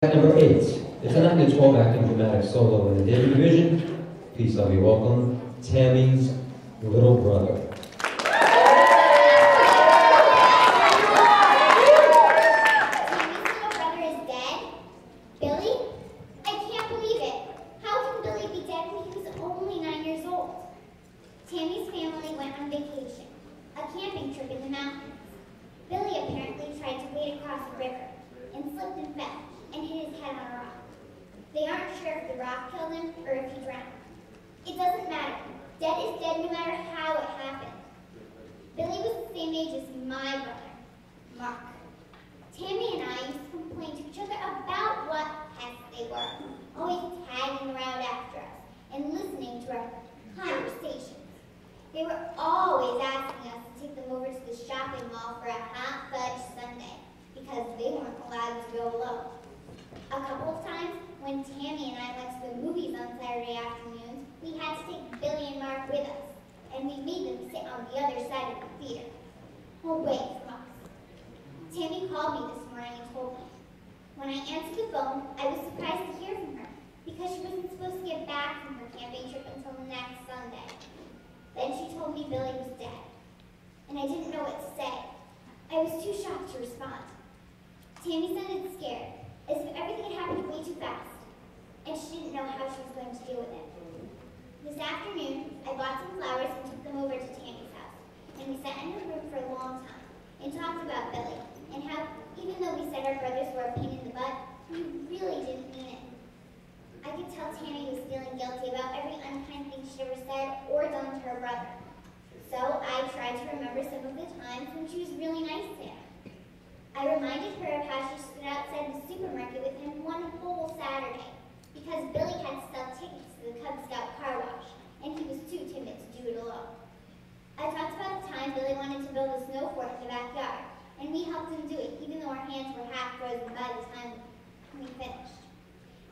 Number 8. It's a 9 to 12 acting dramatic solo in the debut division. Please help me welcome Tammy's little brother. Tammy's family went on vacation, a camping trip in the mountains. Billy apparently tried to wade across a river and slipped and fell and hit his head on a rock. They aren't sure if the rock killed him or if he drowned. It doesn't matter. Dead is dead no matter how it happened. Billy was the same age as my brother, Mark. Tammi and I used to complain to each other about what pests they were, always tagging around after us and listening to our conversations. They were always asking us to take them over to the shopping mall for a hot fudge sundae because they weren't allowed to go alone. A couple of times, when Tammi and I went to the movies on Saturday afternoons, we had to take Billy and Mark with us, and we made them sit on the other side of the theater, away from us. Tammi called me this morning and told me. When I answered the phone, I was surprised to hear from her because she wasn't supposed to get back from her camping trip until next Sunday. Then she told me Billy was dead, and I didn't know what to say. I was too shocked to respond. Tammi sounded scared, as if everything had happened way too fast, and she didn't know how she was going to deal with it. This afternoon, I bought some flowers and took them over to Tammy's house, and we sat in her room for a long time and talked about Billy, and how, even though we said our brothers were a pain in the butt, we really didn't mean it. I could tell Tammi was feeling guilty about every unkind thing she'd ever said or done to her brother. So I tried to remember some of the times when she was really nice to him. I reminded her of how she stood outside the supermarket with him one whole Saturday because Billy had to sell tickets to the Cub Scout car wash, and he was too timid to do it alone. I talked about the time Billy wanted to build a snow fort in the backyard, and we helped him do it even though our hands were half frozen by the time we finished.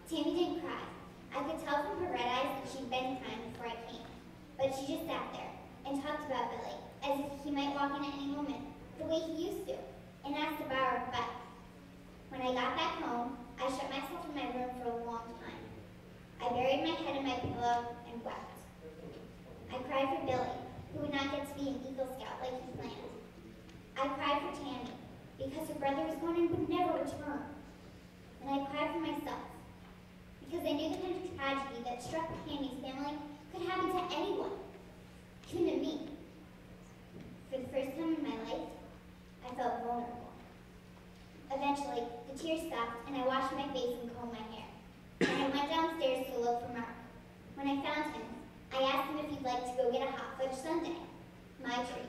Tammi didn't cry. I could tell from her red eyes that she'd been crying before I came, but she just sat there and talked about Billy as if he might walk in at any moment, the way he used to, and asked to borrow her bike. When I got back home, I shut myself in my room for a long time. I buried my head in my pillow and wept. I cried for Billy, who would not get to be an Eagle Scout like he planned. I cried for Tammi, because her brother was gone and would never return. And I cried for myself, because I knew the kind of tragedy that struck Tammy's family could happen to anyone, even to me. For the first time in my life, I felt vulnerable. Eventually, the tears stopped, and I washed my face and combed my hair. And I went downstairs to look for Mark. When I found him, I asked him if he'd like to go get a hot fudge sundae, my treat.